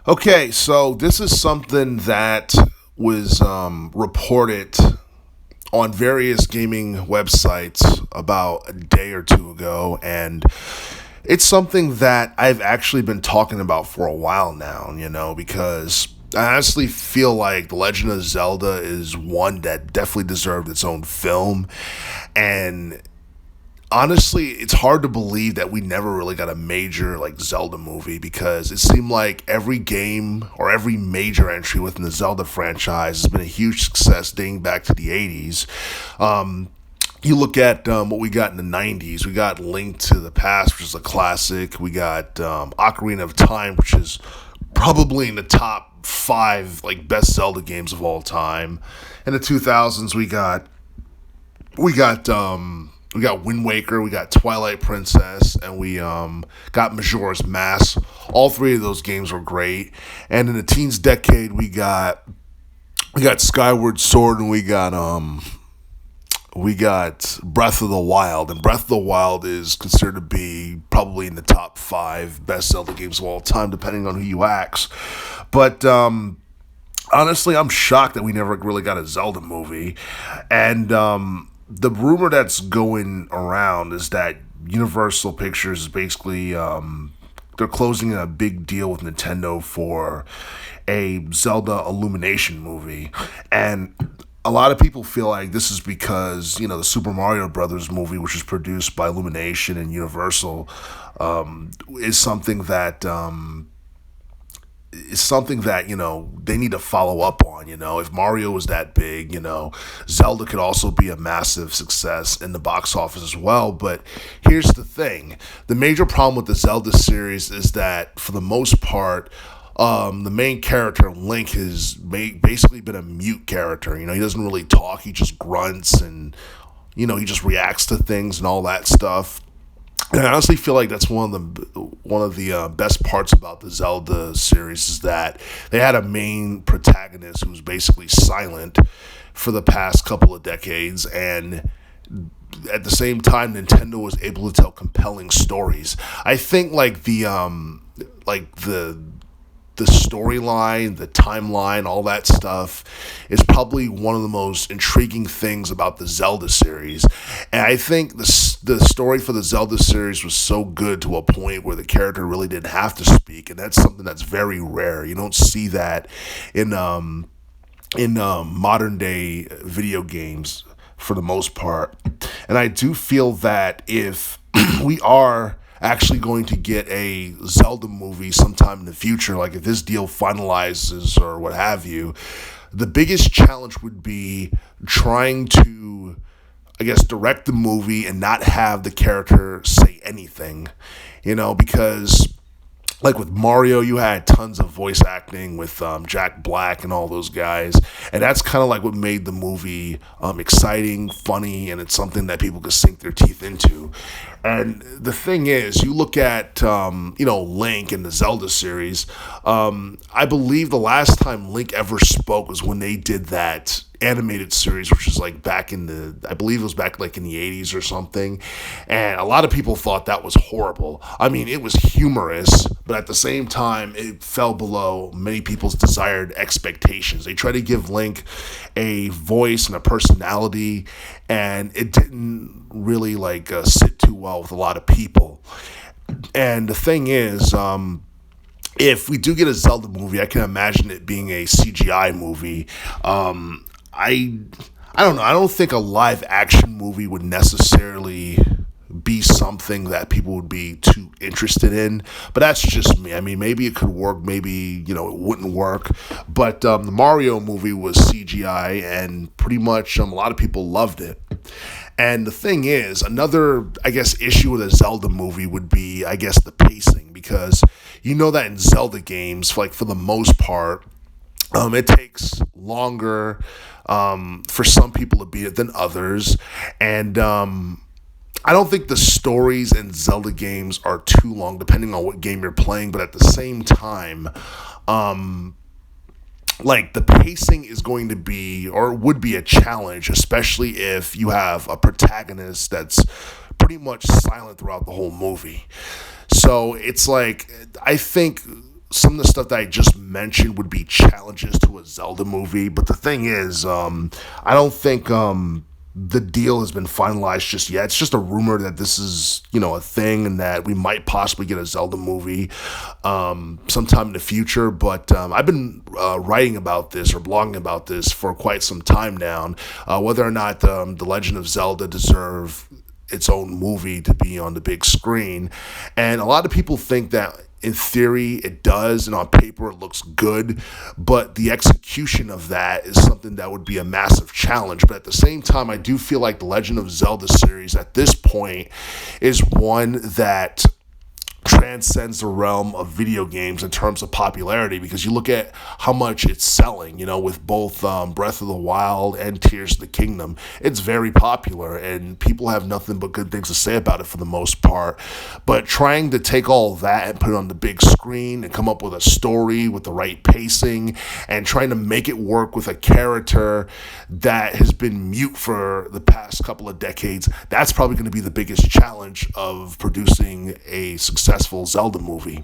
Okay, so this is something that was reported on various gaming websites about a day or two ago, and it's something that I've actually been talking about for a while now, because I honestly feel like The Legend of Zelda is one that definitely deserved its own film, and honestly, it's hard to believe that we never really got a major like Zelda movie because it seemed like every game or every major entry within the Zelda franchise has been a huge success dating back to the 80s. You look at what we got in the 90s. We got Link to the Past, which is a classic. We got Ocarina of Time, which is probably in the top five like best Zelda games of all time. In the 2000s, we got Wind Waker, we got Twilight Princess, and we got Majora's Mask. All three of those games were great. And in the teens decade, we got Skyward Sword, and we got Breath of the Wild. And Breath of the Wild is considered to be probably in the top five best Zelda games of all time, depending on who you ask. But honestly, I'm shocked that we never really got a Zelda movie. And the rumor that's going around is that Universal Pictures is basically they're closing a big deal with Nintendo for a Zelda Illumination movie, and a lot of people feel like this is because the Super Mario Brothers movie, which is produced by Illumination and Universal, is something that they need to follow up on. If Mario was that big, Zelda could also be a massive success in the box office as well. But here's the thing: the major problem with the Zelda series is that for the most part, the main character Link has basically been a mute character. He doesn't really talk; he just grunts and he just reacts to things and all that stuff. And I honestly feel like that's one of the best parts about the Zelda series is that they had a main protagonist who was basically silent for the past couple of decades, and at the same time, Nintendo was able to tell compelling stories. I think the storyline, the timeline, all that stuff is probably one of the most intriguing things about the Zelda series. And I think the story for the Zelda series was so good to a point where the character really didn't have to speak, and that's something that's very rare. You don't see that in modern day video games for the most part. And I do feel that if we are actually going to get a Zelda movie sometime in the future, like if this deal finalizes or what have you, the biggest challenge would be trying to, I guess, direct the movie and not have the character say anything, because like with Mario, you had tons of voice acting with Jack Black and all those guys, and that's kind of like what made the movie exciting, funny, and it's something that people could sink their teeth into. And the thing is, you look at Link in the Zelda series. I believe the last time Link ever spoke was when they did that animated series, which was like I believe it was back like in the 80s or something, and a lot of people thought that was horrible. I mean, it was humorous, but at the same time it fell below many people's desired expectations. They tried to give Link a voice and a personality, and it didn't really sit too well with a lot of people. And the thing is, if we do get a Zelda movie, I can imagine it being a CGI movie. I don't know. I don't think a live action movie would necessarily be something that people would be too interested in, but that's just me. I mean, maybe it could work, maybe it wouldn't work. But the Mario movie was CGI, and pretty much a lot of people loved it. And the thing is, another, I guess, issue with a Zelda movie would be, I guess, the pacing, because that in Zelda games, for the most part, it takes longer for some people to beat it than others, and I don't think the stories in Zelda games are too long, depending on what game you're playing. But at the same time, the pacing is going to be, or would be, a challenge, especially if you have a protagonist that's pretty much silent throughout the whole movie. So it's I think some of the stuff that I just mentioned would be challenges to a Zelda movie. But the thing is, I don't think the deal has been finalized just yet. It's just a rumor that this is, a thing and that we might possibly get a Zelda movie sometime in the future. But I've been writing about this or blogging about this for quite some time now, whether or not The Legend of Zelda deserve its own movie to be on the big screen. And a lot of people think that in theory it does, and on paper it looks good, but the execution of that is something that would be a massive challenge. But at the same time, I do feel like the Legend of Zelda series at this point is one that transcends the realm of video games in terms of popularity, because you look at how much it's selling, with both Breath of the Wild and Tears of the Kingdom. It's very popular and people have nothing but good things to say about it for the most part. But trying to take all of that and put it on the big screen and come up with a story with the right pacing and trying to make it work with a character that has been mute for the past couple of decades, that's probably going to be the biggest challenge of producing a successful Zelda movie.